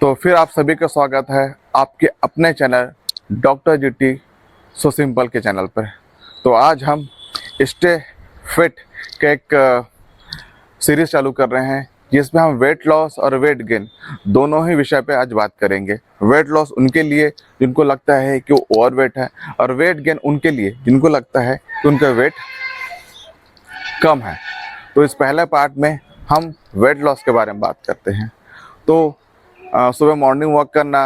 तो फिर आप सभी का स्वागत है आपके अपने channel doctor GT so simple के चैनल पर। तो आज हम स्टे फिट का एक सीरीज चालू कर रहे हैं जिसमें हम वेट लॉस और वेट गेन दोनों ही विषय पे आज बात करेंगे। वेट लॉस उनके लिए जिनको लगता है कि वो ओवरवेट है, और वेट गेन उनके लिए जिनको लगता है कि उनका वेट कम है। तो इस पहले पार्ट में हम वेट लॉस के बारे में बात करते हैं। तो सुबह मॉर्निंग वॉक करना,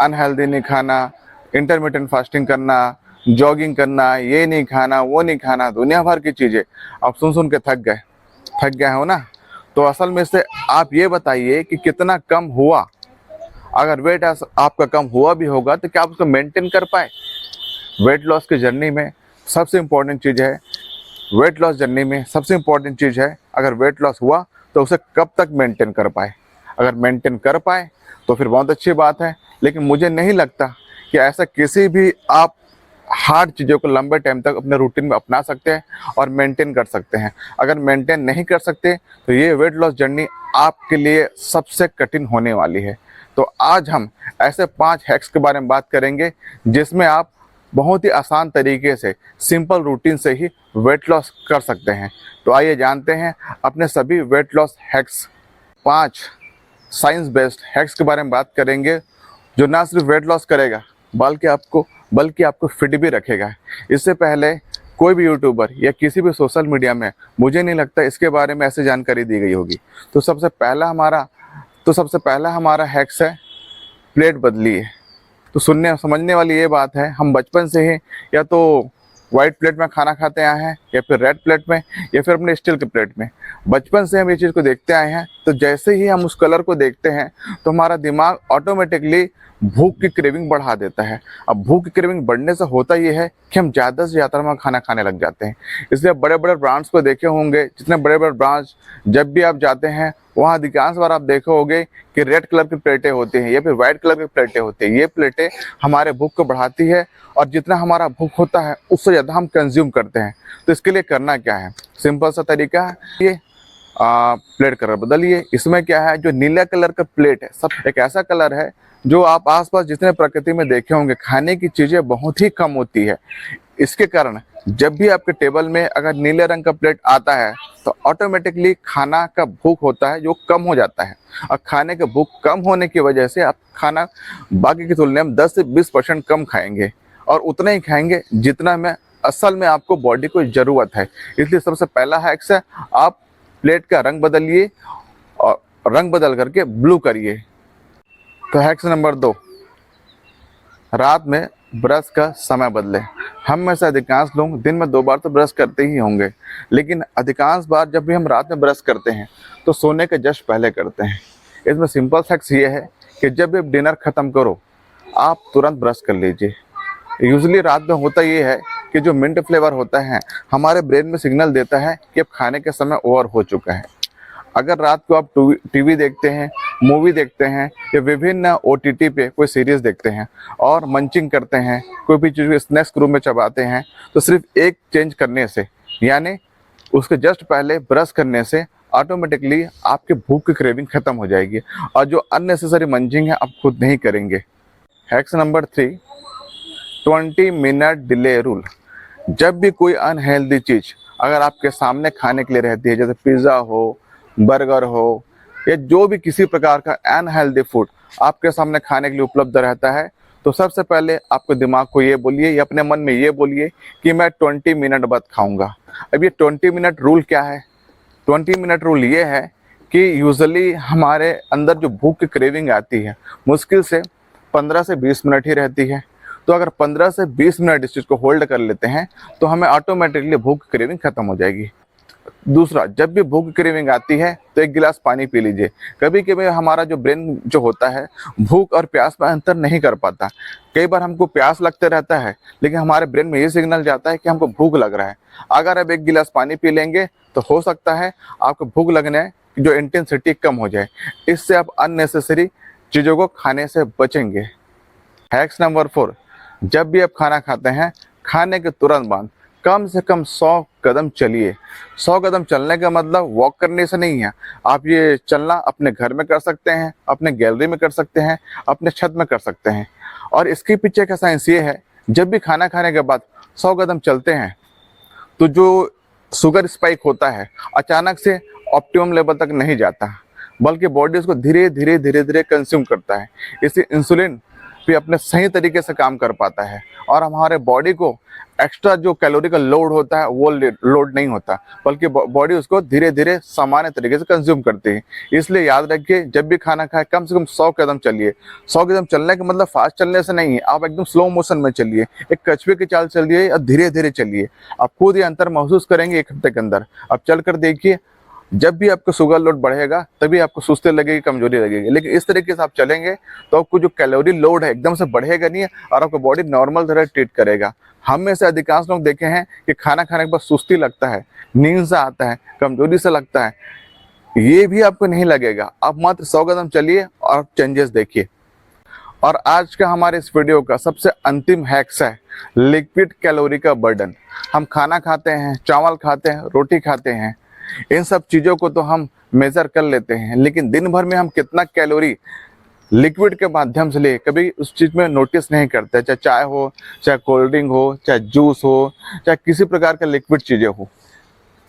अनहेल्दी नहीं खाना, इंटरमिटेंट फास्टिंग करना, जॉगिंग करना, ये नहीं खाना वो नहीं खाना, दुनिया भर की चीज़ें आप सुन सुन के थक गए हो ना। तो असल में से आप ये बताइए कि कितना कम हुआ। अगर वेट आपका कम हुआ भी होगा तो क्या आप उसको मेंटेन कर पाए। वेट लॉस की जर्नी में सबसे इम्पोर्टेंट चीज़ है, वेट लॉस जर्नी में सबसे इम्पोर्टेंट चीज़ है, अगर वेट लॉस हुआ तो उसे कब तक मेंटेन कर पाए। अगर मेंटेन कर पाए तो फिर बहुत अच्छी बात है, लेकिन मुझे नहीं लगता कि ऐसा किसी भी आप हार्ड चीज़ों को लंबे टाइम तक अपने रूटीन में अपना सकते हैं और मेंटेन कर सकते हैं। अगर मेंटेन नहीं कर सकते तो ये वेट लॉस जर्नी आपके लिए सबसे कठिन होने वाली है। तो आज हम ऐसे 5 हैक्स के बारे में बात करेंगे जिसमें आप बहुत ही आसान तरीके से सिंपल रूटीन से ही वेट लॉस कर सकते हैं। तो आइए जानते हैं अपने सभी weight loss hacks. 5 science based hacks के बारे में बात करेंगे जो ना सिर्फ वेट लॉस करेगा बल्कि आपको फिट भी रखेगा। इससे पहले कोई भी यूट्यूबर या किसी भी सोशल मीडिया में मुझे नहीं लगता इसके बारे में ऐसी जानकारी दी गई होगी। तो सबसे पहला हमारा हैक्स है प्लेट बदलिए। तो सुनने समझने वाली ये बात है, हम बचपन से ही या तो वाइट प्लेट में खाना खाते आए हैं या फिर रेड प्लेट में या फिर अपने स्टील के प्लेट में। बचपन से हम ये चीज़ को देखते आए हैं, तो जैसे ही हम उस कलर को देखते हैं तो हमारा दिमाग ऑटोमेटिकली भूख की क्रेविंग बढ़ा देता है। अब भूख की क्रेविंग बढ़ने से होता ये है कि हम ज़्यादा से ज़्यादा में खाना खाने लग जाते हैं। इसलिए बड़े बड़े ब्रांड्स को देखे होंगे, जितने बड़े बड़े ब्रांड्स जब भी आप जाते हैं वहाँ अधिकांश बार आप देखे होंगे कि रेड कलर की प्लेटें होती हैं या फिर वाइट कलर की प्लेटें होती हैं। ये प्लेटें हमारे भूख को बढ़ाती है और जितना हमारा भूख होता है उससे ज़्यादा हम कंज्यूम करते हैं। तो इसके लिए करना क्या है, सिंपल सा तरीका है, ये प्लेट कलर बदलिए। इसमें क्या है, जो नीला कलर का प्लेट है सब एक ऐसा कलर है जो आप आसपास जितने प्रकृति में देखे होंगे खाने की चीज़ें बहुत ही कम होती है। इसके कारण जब भी आपके टेबल में अगर नीले रंग का प्लेट आता है तो ऑटोमेटिकली खाना का भूख होता है जो कम हो जाता है, और खाने का भूख कम होने की वजह से आप खाना बाकी की तुलना में 10 से 20% कम खाएंगे, और उतना ही खाएंगे जितना में असल में आपको बॉडी को ज़रूरत है। इसलिए सबसे पहला हैक्स है, आप प्लेट का रंग बदलिए और रंग बदल करके ब्लू करिए। तो हैक्स नंबर 2, रात में ब्रश का समय बदलें। हम में से अधिकांश लोग दिन में 2 बार तो ब्रश करते ही होंगे, लेकिन अधिकांश बार जब भी हम रात में ब्रश करते हैं तो सोने के जस्ट पहले करते हैं। इसमें सिंपल हैक्स ये है कि जब भी डिनर ख़त्म करो आप तुरंत ब्रश कर लीजिए। यूजुअली रात में होता ये है कि जो मिंट फ्लेवर होता है हमारे ब्रेन में सिग्नल देता है कि अब खाने के समय ओवर हो चुका है। अगर रात को आप टीवी देखते हैं, मूवी देखते हैं या विभिन्न ओटीटी पे कोई सीरीज़ देखते हैं और मंचिंग करते हैं, कोई भी चीज़ स्नैक्स रूम में चबाते हैं, तो सिर्फ एक चेंज करने से यानी उसके जस्ट पहले ब्रश करने से ऑटोमेटिकली आपके भूख की क्रेविंग ख़त्म हो जाएगी और जो अननेसेसरी मंचिंग है आप खुद नहीं करेंगे। Hacks number 3, 20 minute delay rule. जब भी कोई अनहेल्दी चीज़ अगर आपके सामने खाने के लिए रहती है, जैसे पिज़्ज़ा हो, बर्गर हो या जो भी किसी प्रकार का अनहेल्दी फूड आपके सामने खाने के लिए उपलब्ध रहता है, तो सबसे पहले आपके दिमाग को ये बोलिए या अपने मन में ये बोलिए कि मैं 20 मिनट बाद खाऊंगा। अब ये 20 मिनट रूल क्या है? 20 मिनट रूल ये है कि यूजुअली हमारे अंदर जो भूख की क्रेविंग आती है मुश्किल से 15 से 20 मिनट ही रहती है। तो अगर 15 से 20 मिनट इस चीज़ को होल्ड कर लेते हैं तो हमें ऑटोमेटिकली भूख की क्रेविंग खत्म हो जाएगी। दूसरा, जब भी भूख की क्रेविंग आती है तो 1 गिलास पानी पी लीजिए। कभी कभी हमारा जो ब्रेन जो होता है भूख और प्यास में अंतर नहीं कर पाता। कई बार हमको प्यास लगते रहता है लेकिन हमारे ब्रेन में ये सिग्नल जाता है कि हमको भूख लग रहा है। अगर आप 1 गिलास पानी पी लेंगे तो हो सकता है आपको भूख लगने की जो इंटेंसिटी कम हो जाए। इससे आप अननेसेसरी चीज़ों को खाने से बचेंगे। हैक्स नंबर 4, जब भी आप खाना खाते हैं खाने के तुरंत बाद कम से कम 100 कदम चलिए। 100 कदम चलने का मतलब वॉक करने से नहीं है। आप ये चलना अपने घर में कर सकते हैं, अपने गैलरी में कर सकते हैं, अपने छत में कर सकते हैं। और इसके पीछे का साइंस ये है, जब भी खाना खाने के बाद 100 कदम चलते हैं तो जो शुगर स्पाइक होता है अचानक से ऑप्टिमम लेवल तक नहीं जाता, बल्कि बॉडी उसको धीरे धीरे कंज्यूम करता है। इससे इंसुलिन भी अपने सही तरीके से काम कर पाता है और हमारे बॉडी को एक्स्ट्रा जो कैलोरी का लोड होता है वो लोड नहीं होता, बल्कि बॉडी उसको धीरे धीरे सामान्य तरीके से कंज्यूम करती है। इसलिए याद रखिए, जब भी खाना खाए कम से कम 100 कदम चलिए। 100 कदम चलने का मतलब फास्ट चलने से नहीं है, आप एकदम स्लो मोशन में चलिए, एक कछुए की चाल चलिए और धीरे धीरे चलिए। आप खुद ये अंतर महसूस करेंगे 1 हफ्ते के अंदर। आप चल कर देखिए, जब भी आपका शुगर लोड बढ़ेगा तभी आपको सुस्ती लगेगी, कमजोरी लगेगी। लेकिन इस तरीके से आप चलेंगे तो आपको जो कैलोरी लोड है एकदम से बढ़ेगा नहीं और आपका बॉडी नॉर्मल तरह ट्रीट करेगा। हम में से अधिकांश लोग देखे हैं कि खाना खाने के बाद सुस्ती लगता है, नींद से आता है, कमजोरी से लगता है। ये भी आपको नहीं लगेगा। आप मात्र 100 कदम चलिए और चेंजेस देखिए। और आज का हमारे इस वीडियो का सबसे अंतिम हैक्स है लिक्विड कैलोरी का बर्डन। हम खाना खाते हैं, चावल खाते हैं, रोटी खाते हैं, इन सब चीज़ों को तो हम मेज़र कर लेते हैं, लेकिन दिन भर में हम कितना कैलोरी लिक्विड के माध्यम से ले कभी उस चीज़ में नोटिस नहीं करते। चाहे चाय हो, चाहे कोल्ड ड्रिंक हो, चाहे जूस हो, चाहे किसी प्रकार का लिक्विड चीज़ें हो,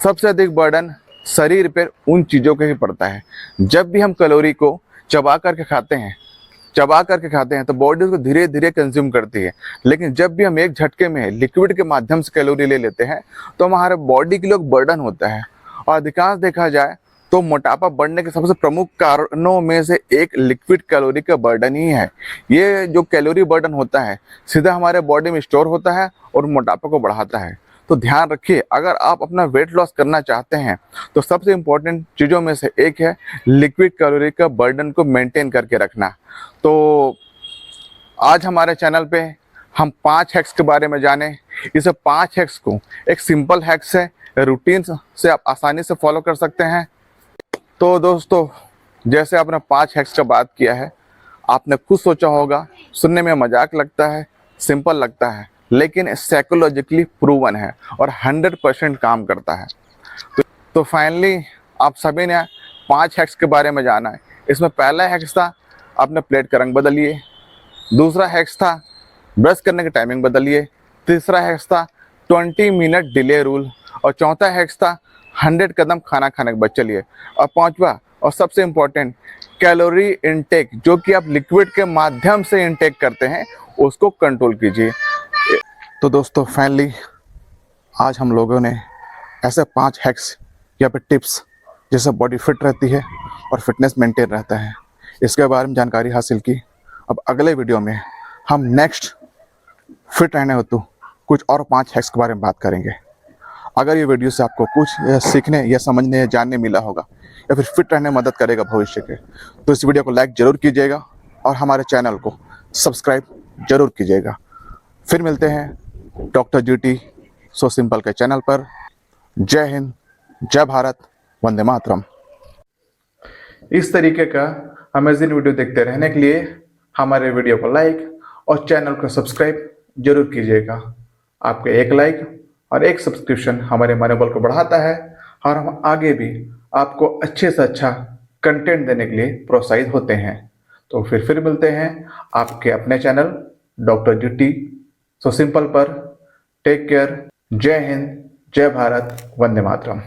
सबसे अधिक बर्डन शरीर पर उन चीज़ों के ही पड़ता है। जब भी हम कैलोरी को चबा करके खाते हैं तो बॉडी उसको धीरे धीरे कंज्यूम करती है। लेकिन जब भी हम एक झटके में लिक्विड के माध्यम से कैलोरी ले लेते हैं तो हमारे बॉडी के लिए बर्डन होता है। और अधिकांश देखा जाए तो मोटापा बढ़ने के सबसे प्रमुख कारणों में से एक लिक्विड कैलोरी का बर्डन ही है। ये जो कैलोरी बर्डन होता है सीधा हमारे बॉडी में स्टोर होता है और मोटापा को बढ़ाता है। तो ध्यान रखिए, अगर आप अपना वेट लॉस करना चाहते हैं तो सबसे इम्पोर्टेंट चीज़ों में से एक है लिक्विड कैलोरी का बर्डन को मेंटेन करके रखना। तो आज हमारे चैनल पे हम 5 हैक्स के बारे में जाने। इस 5 हैक्स को एक सिंपल हैक्स है, रूटीन से आप आसानी से फॉलो कर सकते हैं। तो दोस्तों, जैसे आपने 5 हैक्स का बात किया है, आपने खुद सोचा होगा सुनने में मजाक लगता है, सिंपल लगता है, लेकिन साइकोलॉजिकली प्रूवन है और 100% काम करता है। तो फाइनली आप सभी ने 5 हैक्स के बारे में जाना है। इसमें पहला हैक्स था आपने प्लेट का रंग बदलिए, दूसरा हैक्स था ब्रश करने की टाइमिंग बदलिए, तीसरा हैक्स था 20 मिनट डिले रूल, और चौथा हैक्स था 100 कदम खाना खाने के बाद चलिए। और पांचवा और सबसे इम्पोर्टेंट, कैलोरी इनटेक जो कि आप लिक्विड के माध्यम से इनटेक करते हैं उसको कंट्रोल कीजिए। तो दोस्तों, फाइनली आज हम लोगों ने ऐसे 5 हैक्स या फिर टिप्स जिससे बॉडी फिट रहती है और फिटनेस मेंटेन रहता है, इसके बारे में जानकारी हासिल की। अब अगले वीडियो में हम नेक्स्ट फिट रहने हेतु कुछ और 5 हैक्स के बारे में बात करेंगे। अगर ये वीडियो से आपको कुछ सीखने या समझने या जानने मिला होगा या फिर फिट रहने में मदद करेगा भविष्य के, तो इस वीडियो को लाइक ज़रूर कीजिएगा और हमारे चैनल को सब्सक्राइब ज़रूर कीजिएगा। फिर मिलते हैं डॉक्टर जीटी सो सिंपल के चैनल पर। जय हिंद, जय भारत, वंदे मातरम। इस तरीके का अमेजिंग वीडियो देखते रहने के लिए हमारे वीडियो को लाइक और चैनल को सब्सक्राइब जरूर कीजिएगा। आपके एक लाइक और एक सब्सक्रिप्शन हमारे मनोबल को बढ़ाता है और हम आगे भी आपको अच्छे से अच्छा कंटेंट देने के लिए प्रोत्साहित होते हैं। तो फिर मिलते हैं आपके अपने channel doctor GT so simple पर। Take care. जय हिंद, जय भारत, वंदे मातरम।